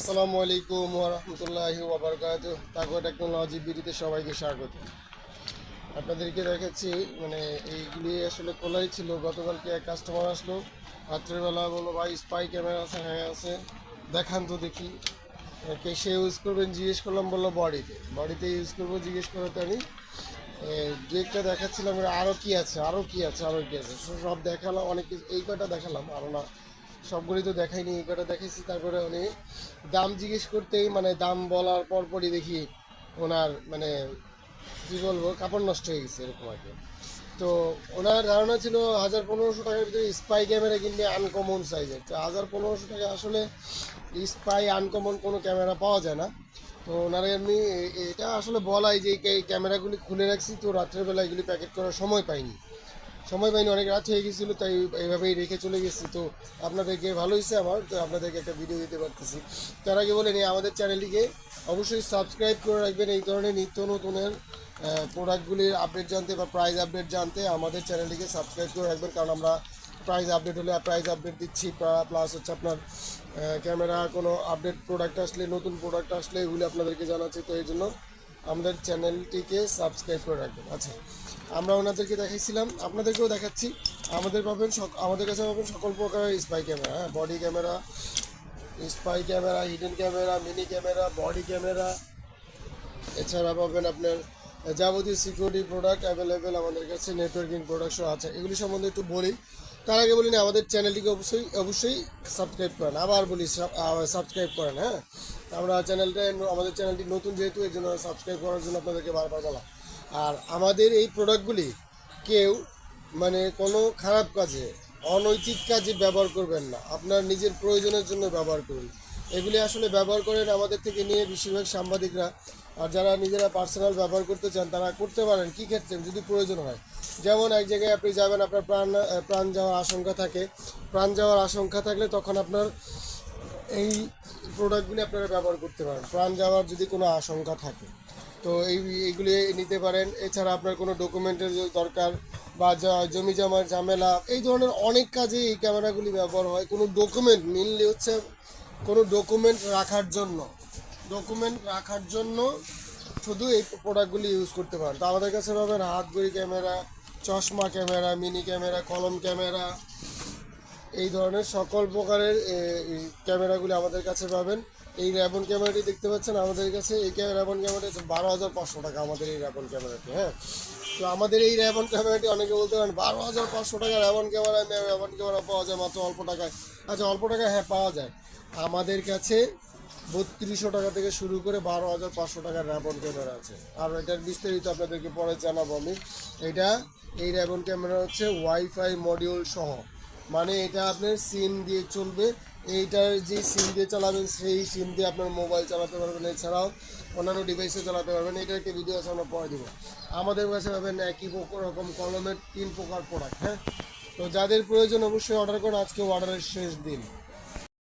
আসসালামু আলাইকুম ওয়া রাহমাতুল্লাহি ওয়া বারাকাতুহু। তাকওয়া টেকনোলজি বিডিতে সবাইকে স্বাগত। আপনাদেরকে দেখাচ্ছি এইগুলি আসলে খোলাই ছিল। গতকালকে এক কাস্টমার আসলো, রাত্রেবেলা বললো ভাই স্পাই ক্যামেরা আছে। হ্যাঁ আছে, দেখান তো দেখি। সে ইউজ করবেন জিজ্ঞেস করলাম, বললো বডিতে ইউজ করবো। জিজ্ঞেস করাতে আমি দু একটা দেখাচ্ছিলাম, আরও কি আছে আরও কি আছে আরও কি আছে, সব দেখালাম। অনেক কিছু এই কটা দেখালাম, আরও না সবগুলি তো দেখাইনি, এই কটা দেখাইছি। তারপরে উনি দাম জিজ্ঞেস করতেই দাম বলার পরপরই দেখি ওনার কী বলবো, কাপড় নষ্ট হয়ে গেছে এরকম আর কি। তো ওনার ধারণা ছিল 1000-1500 টাকার ভিতরে স্পাই ক্যামেরা কিনলে আনকমন সাইজের। তো 1000-1500 টাকা আসলে স্পাই আনকমন কোনো ক্যামেরা পাওয়া যায় না। তো ওনারা এমনি এটা আসলে বলাই যে এই ক্যামেরাগুলি খুলে রাখছি, তো রাত্রেবেলা এগুলি প্যাকেট করার সময় পাইনি, অনেক রাত হয়ে গেছিলো, তাই এইভাবেই রেখে চলে গেছি। তো আপনাদেরকে ভালো হয়েছে আমার, তো আপনাদেরকে একটা ভিডিও দিতে পারতেছি। তার আগে বলে নিই, আমাদের চ্যানেলটিকে অবশ্যই সাবস্ক্রাইব করে রাখবেন। এই ধরনের নিত্য নতুনের প্রোডাক্টগুলির আপডেট জানতে বা প্রাইস আপডেট জানতে আমাদের চ্যানেলটিকে সাবস্ক্রাইব করে রাখবেন, কারণ আমরা প্রাইস আপডেট হলে প্রাইস আপডেট দিচ্ছি, প্লাস হচ্ছে আপনার ক্যামেরা কোনো আপডেট প্রোডাক্ট আসলে, নতুন প্রোডাক্ট আসলে এগুলি আপনাদেরকে জানাচ্ছি। তো এই জন্য আমাদের চ্যানেলটিকে সাবস্ক্রাইব করে রাখবেন। আচ্ছা, আমরা ওনাদেরকে দেখাইছিলাম, আপনাদেরকেও দেখাচ্ছি। আমাদের কাছে পাবেন সকল প্রকারের স্পাই ক্যামেরা, হ্যাঁ, body camera, spy camera, hidden camera, mini camera, body camera. এছাড়া পাবেন আপনার যাবতীয় সিকিউরিটি প্রোডাক্ট অ্যাভেলেবেল আমাদের কাছে, নেটওয়ার্কিং প্রোডাক্টও আছে। এগুলি সম্বন্ধে একটু বলি। তার আগে বলি না, আমাদের চ্যানেলটিকে অবশ্যই সাবস্ক্রাইব করেন। আবার বলি সাবস্ক্রাইব করেন, হ্যাঁ। আমরা আমাদের চ্যানেলটি নতুন যেহেতু, এই জন্য সাবস্ক্রাইব করার জন্য আপনাদেরকে বারবার বলা। আর আমাদের এই প্রোডাক্টগুলি কেউ কোনো খারাপ কাজে, অনৈতিক কাজে ব্যবহার করবেন না, আপনার নিজের প্রয়োজনের জন্য ব্যবহার করুন। এগুলি আসলে ব্যবহার করেন আমাদের থেকে নিয়ে বেশিরভাগ সাংবাদিকরা। আর যারা নিজেরা পার্সোনাল ব্যবহার করতে চান তারা করতে পারেন। কী ক্ষেত্রে? যদি প্রয়োজন হয়, যেমন এক জায়গায় আপনি যাবেন, আপনার প্রাণ যাওয়ার আশঙ্কা থাকে। প্রাণ যাওয়ার আশঙ্কা থাকলে তখন আপনার এই প্রোডাক্টগুলি আপনারা ব্যবহার করতে পারেন, প্রাণ যাওয়ার যদি কোনো আশঙ্কা থাকে। তো এইগুলি নিতে পারেন। এছাড়া আপনার কোনো ডকুমেন্টের দরকার বা জমি জমার ঝামেলা, এই ধরনের অনেক কাজে এই ক্যামেরাগুলি ব্যবহার হয়। কোনো ডকুমেন্ট মেনলি হচ্ছে কোনো ডকুমেন্ট রাখার জন্য শুধু এই প্রোডাক্টগুলি ইউজ করতে পারেন। তো আমাদের কাছে পাবেন হাত ঘড়ি ক্যামেরা, চশমা ক্যামেরা, মিনি ক্যামেরা, কলম ক্যামেরা, এই ধরনের সকল প্রকারের ক্যামেরাগুলি আমাদের কাছে পাবেন। এই র্যাবন ক্যামেরাটি দেখতে পাচ্ছেন আমাদের কাছে, এই র্যাবন ক্যামেরাটি হচ্ছে 12,500 টাকা আমাদের এই র্যাবন ক্যামেরাটি, হ্যাঁ। তো আমাদের এই র্যাবন ক্যামেরাটি অনেকে বলতে পারেন 12,500 টাকা র্যাবন ক্যামেরা পাওয়া যায় মাত্র অল্প টাকায়। আচ্ছা, অল্প টাকায় হ্যাঁ পাওয়া যায়। আমাদের কাছে 3200 টাকা থেকে শুরু করে 12,500 টাকার র্যাবন ক্যামেরা আছে। আর এটার বিস্তারিত আপনাদেরকে পরে জানাবো আমি। এই র্যাবন ক্যামেরা হচ্ছে ওয়াইফাই মডিউল সহ, এটা আপনার সিম দিয়ে চলবে। এইটার যে সিম দিয়ে চালাবেন সেই সিম দিয়ে আপনার মোবাইল চালাতে পারবেন, এছাড়াও অন্যান্য ডিভাইসে চালাতে পারবেন। এটার একটা ভিডিও আছে, আমরা পরে দেবো। আমাদের কাছে পাবেন একই রকম কলমের 3 প্রকার প্রোডাক্ট, হ্যাঁ। তো যাদের প্রয়োজন অবশ্যই অর্ডার করুন, আজকে অর্ডারের শেষ দিন।